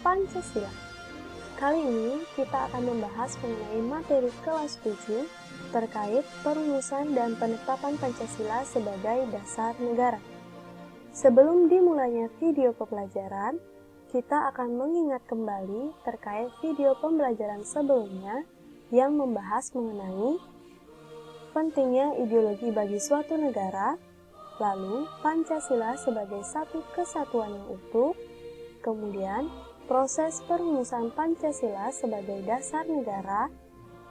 Pancasila. Kali ini kita akan membahas mengenai materi kelas 7 terkait perumusan dan penetapan Pancasila sebagai dasar negara. Sebelum dimulainya video pembelajaran, kita akan mengingat kembali terkait video pembelajaran sebelumnya yang membahas mengenai pentingnya ideologi bagi suatu negara, lalu Pancasila sebagai satu kesatuan yang utuh, kemudian proses perumusan Pancasila sebagai dasar negara,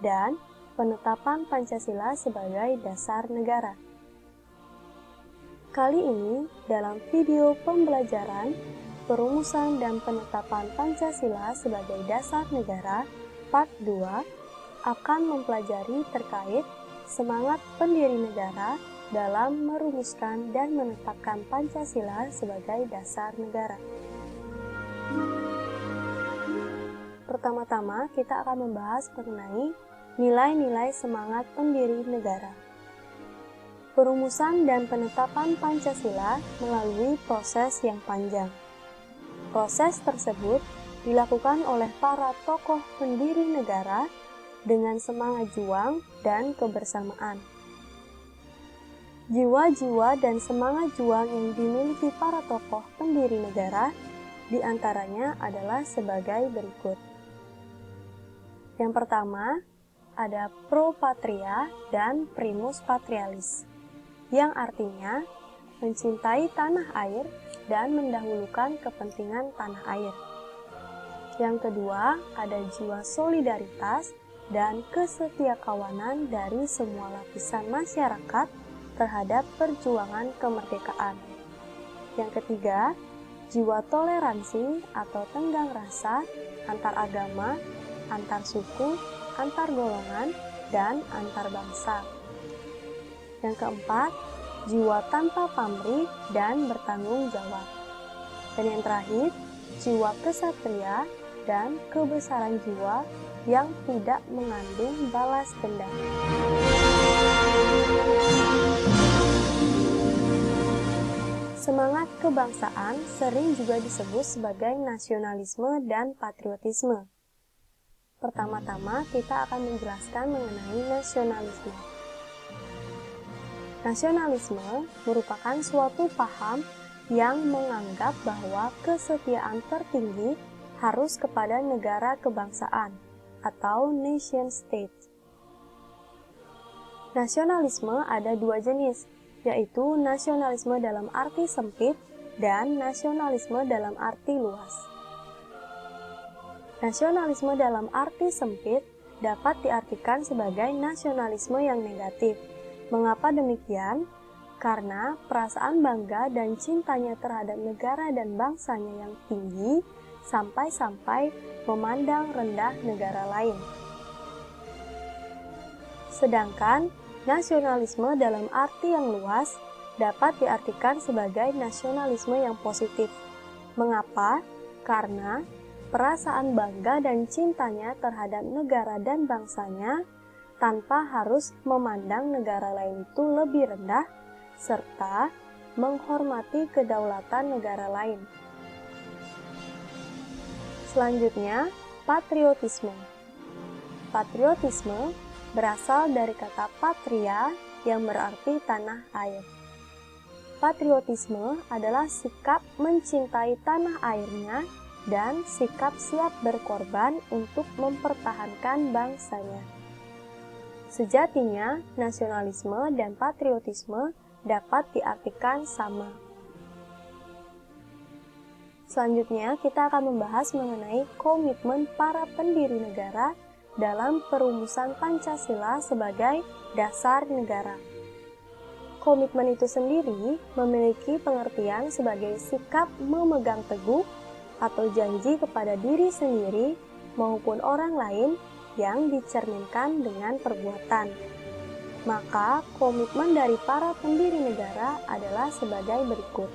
dan penetapan Pancasila sebagai dasar negara. Kali ini, dalam video pembelajaran perumusan dan penetapan Pancasila sebagai dasar negara, part 2, akan mempelajari terkait semangat pendiri negara dalam merumuskan dan menetapkan Pancasila sebagai dasar negara. Pertama-tama, kita akan membahas mengenai nilai-nilai semangat pendiri negara. Perumusan dan penetapan Pancasila melalui proses yang panjang. Proses tersebut dilakukan oleh para tokoh pendiri negara dengan semangat juang dan kebersamaan. Jiwa-jiwa dan semangat juang yang dimiliki para tokoh pendiri negara diantaranya adalah sebagai berikut. Yang pertama, ada pro patria dan primus patrialis, yang artinya mencintai tanah air dan mendahulukan kepentingan tanah air. Yang kedua, ada jiwa solidaritas dan kesetiakawanan dari semua lapisan masyarakat terhadap perjuangan kemerdekaan. Yang ketiga, jiwa toleransi atau tenggang rasa antar agama, antar suku, antar golongan, dan antar bangsa. Yang keempat, jiwa tanpa pamrih dan bertanggung jawab. Dan yang terakhir, jiwa kesatria dan kebesaran jiwa yang tidak mengandung balas dendam. Semangat kebangsaan sering juga disebut sebagai nasionalisme dan patriotisme. Pertama-tama, kita akan menjelaskan mengenai nasionalisme. Nasionalisme merupakan suatu paham yang menganggap bahwa kesetiaan tertinggi harus kepada negara kebangsaan atau nation state. Nasionalisme ada dua jenis, yaitu nasionalisme dalam arti sempit dan nasionalisme dalam arti luas. Nasionalisme dalam arti sempit dapat diartikan sebagai nasionalisme yang negatif. Mengapa demikian? Karena perasaan bangga dan cintanya terhadap negara dan bangsanya yang tinggi sampai-sampai memandang rendah negara lain. Sedangkan nasionalisme dalam arti yang luas dapat diartikan sebagai nasionalisme yang positif. Mengapa? Karena perasaan bangga dan cintanya terhadap negara dan bangsanya tanpa harus memandang negara lain itu lebih rendah, serta menghormati kedaulatan negara lain. Selanjutnya, patriotisme. Patriotisme berasal dari kata patria yang berarti tanah air. Patriotisme adalah sikap mencintai tanah airnya dan sikap siap berkorban untuk mempertahankan bangsanya. Sejatinya, nasionalisme dan patriotisme dapat diartikan sama. Selanjutnya, kita akan membahas mengenai komitmen para pendiri negara dalam perumusan Pancasila sebagai dasar negara. Komitmen itu sendiri memiliki pengertian sebagai sikap memegang teguh atau janji kepada diri sendiri maupun orang lain yang dicerminkan dengan perbuatan. Maka, komitmen dari para pendiri negara adalah sebagai berikut.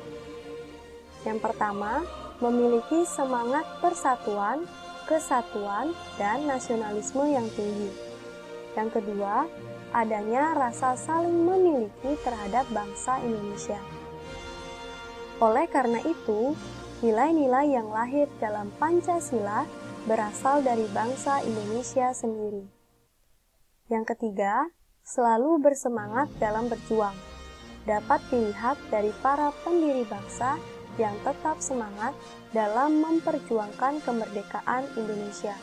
Yang pertama, memiliki semangat persatuan, kesatuan, dan nasionalisme yang tinggi. Yang kedua, adanya rasa saling memiliki terhadap bangsa Indonesia. Oleh karena itu, Nilai-nilai yang lahir dalam Pancasila berasal dari bangsa Indonesia sendiri. Yang ketiga, selalu bersemangat dalam berjuang. Dapat dilihat dari para pendiri bangsa yang tetap semangat dalam memperjuangkan kemerdekaan Indonesia.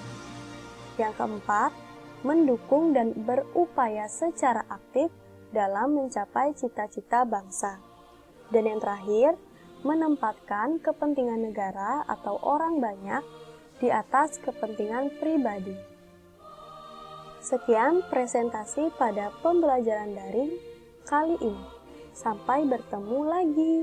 Yang keempat, mendukung dan berupaya secara aktif dalam mencapai cita-cita bangsa. Dan yang terakhir, menempatkan kepentingan negara atau orang banyak di atas kepentingan pribadi. Sekian presentasi pada pembelajaran daring kali ini. Sampai bertemu lagi.